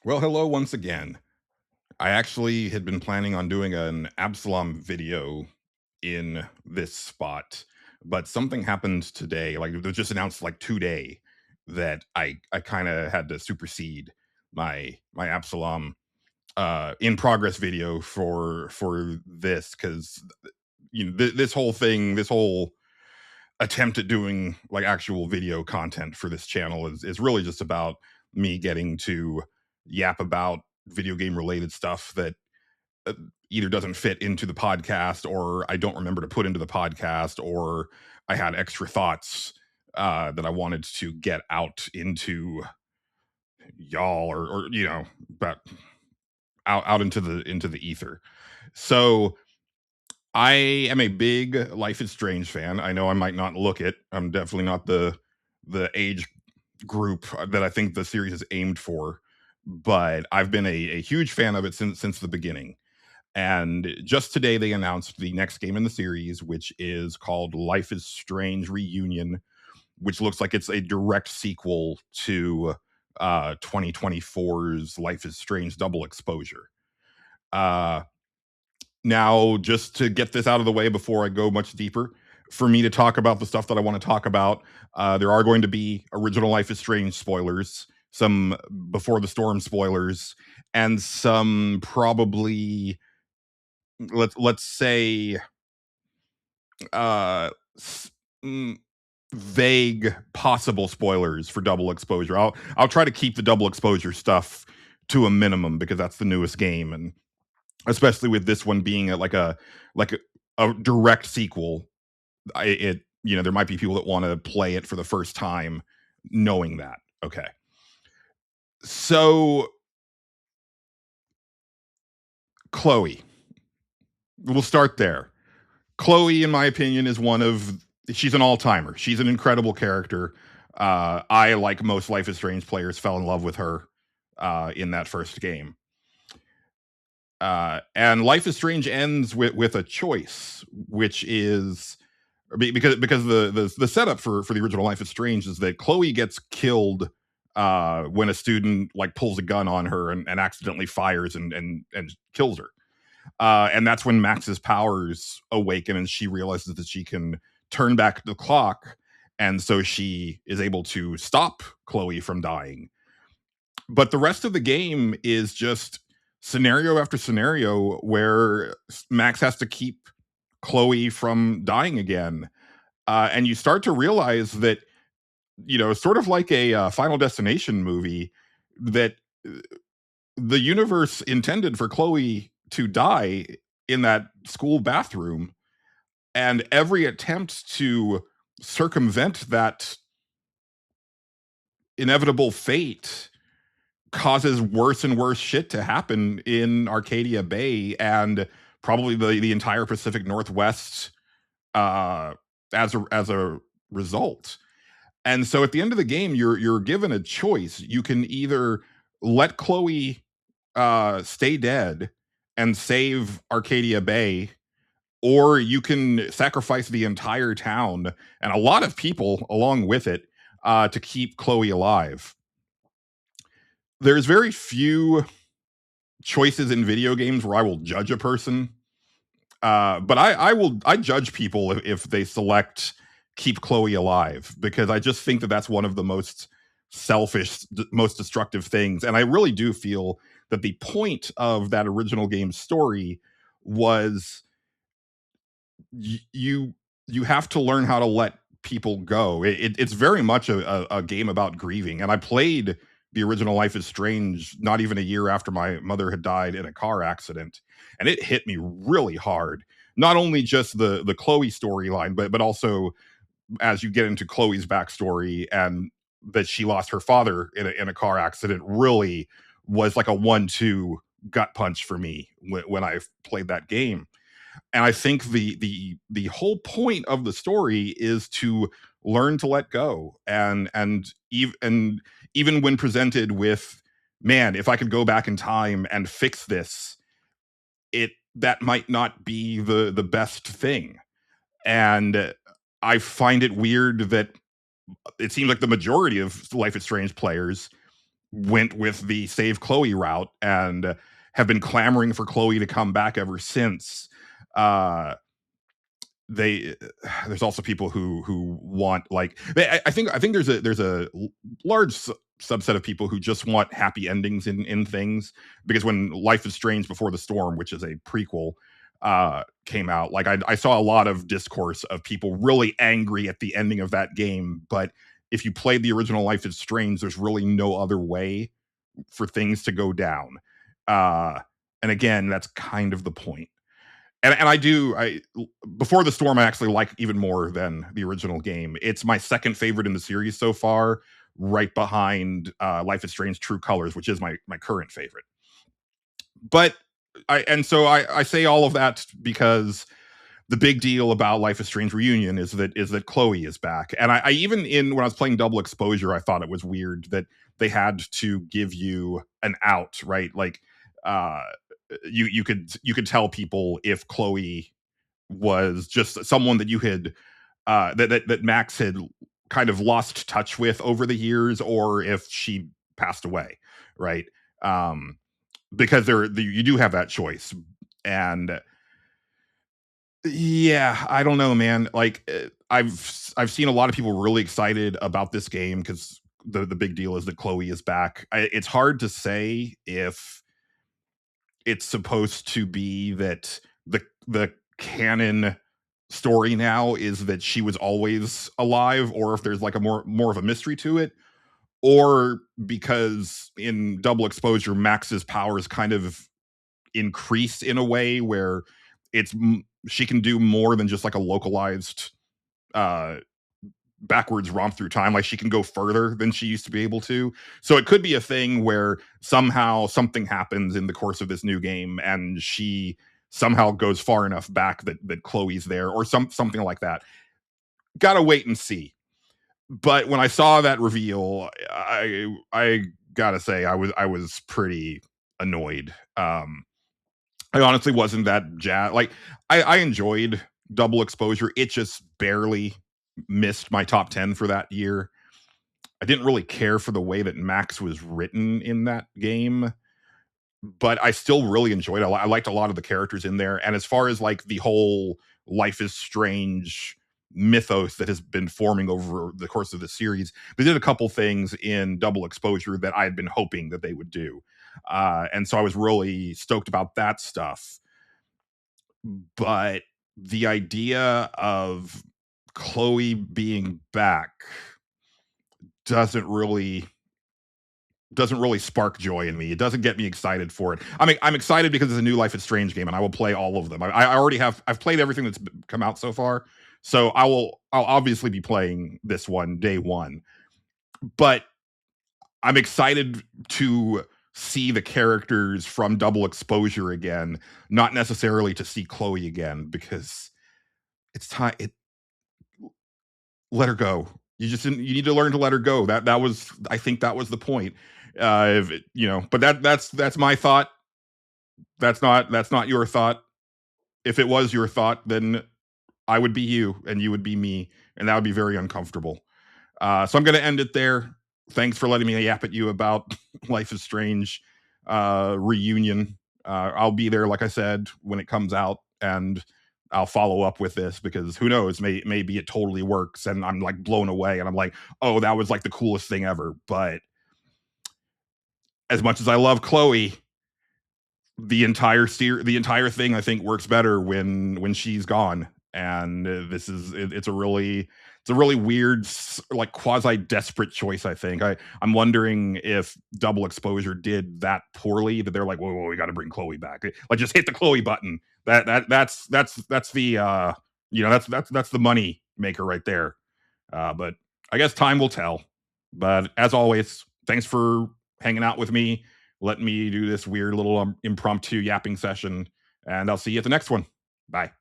Well, hello once again. I actually had been planning on doing an Absalom video in this spot, but something happened today. Like it was just announced like today that I kind of had to supersede my Absalom in progress video for this because this whole thing, this whole attempt at doing like actual video content for this channel is really just about me getting to yap about video game related stuff that uh, either doesn't fit into the podcast or I don't remember to put into the podcast or I had extra thoughts that I wanted to get out into y'all or but out into the ether. So I am a big Life is Strange fan. I know I might not look it. I'm definitely not the age group that I think the series is aimed for, but I've been a huge fan of it since the beginning. And just today they announced the next game in the series, which is called Life is Strange Reunion, which looks like it's a direct sequel to 2024's Life is Strange Double Exposure. Uh, Now, just to get this out of the way before I go much deeper, for me to talk about the stuff that I want to talk about, there are going to be original Life is Strange spoilers, some Before the Storm spoilers, and some probably let's say uh s- mm, vague possible spoilers for double exposure. I'll try to keep the double exposure stuff to a minimum because that's the newest game, and especially with this one being a direct sequel. There might be people that want to play it for the first time knowing that. Okay. So Chloe, we'll start there. Chloe, in my opinion, is she's an all-timer. She's an incredible character. I, like most Life is Strange players, fell in love with her in that first game. And Life is Strange ends with a choice, which is because the setup for the original Life is Strange is that Chloe gets killed when a student like pulls a gun on her and accidentally fires and kills her. And that's when Max's powers awaken and she realizes that she can turn back the clock, and so she is able to stop Chloe from dying. But the rest of the game is just scenario after scenario where Max has to keep Chloe from dying again. And you start to realize that, sort of like a Final Destination movie, that the universe intended for Chloe to die in that school bathroom, and every attempt to circumvent that inevitable fate causes worse and worse shit to happen in Arcadia Bay and probably the entire Pacific Northwest uh, as a result. And so at the end of the game, you're given a choice. You can either let Chloe stay dead and save Arcadia Bay, or you can sacrifice the entire town and a lot of people along with it to keep Chloe alive. There's very few choices in video games where I will judge a person, but I judge people if they select keep Chloe alive, because I just think that that's one of the most selfish, most destructive things. And I really do feel that the point of that original game's story was you you have to learn how to let people go. It's very much a game about grieving. And I played the original Life is Strange not even a year after my mother had died in a car accident, and it hit me really hard. Not only just the Chloe storyline, but also as you get into Chloe's backstory and that she lost her father in a car accident, really was like a 1-2 gut punch for me when I played that game. And I think the whole point of the story is to learn to let go, and even when presented with, man, if I could go back in time and fix this, it that might not be the best thing. And I find it weird that it seems like the majority of Life is Strange players went with the save Chloe route and have been clamoring for Chloe to come back ever since. Uh, they there's also people who want like I think there's a large subset of people who just want happy endings in things, because when Life is Strange Before the Storm, which is a prequel, came out, like I saw a lot of discourse of people really angry at the ending of that game, but if you played the original Life is Strange, there's really no other way for things to go down. uh and again, that's kind of the point. And I Before the Storm I actually like even more than the original game. It's my second favorite in the series so far, right behind Life is Strange True Colors, which is my current favorite. But I say all of that because the big deal about Life is Strange Reunion is that Chloe is back. And I even in when I was playing Double Exposure, I thought it was weird that they had to give you an out, right? Like uh you could tell people if Chloe was just someone that you had that Max had kind of lost touch with over the years, or if she passed away, right? Um, because you do have that choice. And yeah, I don't know, man. Like I've seen a lot of people really excited about this game because the big deal is that Chloe is back. It's hard to say if it's supposed to be that the canon story now is that she was always alive, or if there's like a more of a mystery to it, or because in Double Exposure Max's powers kind of increase in a way where she can do more than just like a localized uh backwards romp through time. Like she can go further than she used to be able to. So it could be a thing where somehow something happens in the course of this new game and she somehow goes far enough back that Chloe's there, or something like that. Gotta wait and see. But when I saw that reveal, I gotta say I was pretty annoyed. I honestly wasn't that jazzed. Like I enjoyed Double Exposure. It just barely missed my top 10 for that year. I didn't really care for the way that Max was written in that game, but I still really enjoyed it. I liked a lot of the characters in there. And as far as like the whole Life is Strange mythos that has been forming over the course of the series, they did a couple things in Double Exposure that I had been hoping that they would do. And so I was really stoked about that stuff. But the idea of Chloe being back doesn't really doesn't really spark joy in me. It doesn't get me excited for it. I mean, I'm excited because it's a new Life is Strange game, and I will play all of them. I already have. I've played everything that's come out so far, so I'll obviously be playing this one day one. But I'm excited to see the characters from Double Exposure again, not necessarily to see Chloe again, because it's time. Let her go. You need to learn to let her go. That was, I think that was the point. But that's my thought. That's not your thought. If it was your thought, then I would be you and you would be me, and that would be very uncomfortable. So I'm going to end it there. Thanks for letting me yap at you about Life is Strange reunion. I'll be there, like I said, when it comes out, and I'll follow up with this because who knows, maybe it totally works and I'm like blown away and I'm like, oh, that was like the coolest thing ever. But as much as I love Chloe, the entire thing I think works better when she's gone. And it's a really weird, like quasi desperate choice. I think I'm wondering if Double Exposure did that poorly that they're like, whoa, we got to bring Chloe back. Like just hit the Chloe button. That's the that's the money maker right there. But I guess time will tell. But as always, thanks for hanging out with me. Let me do this weird little impromptu yapping session, and I'll see you at the next one. Bye.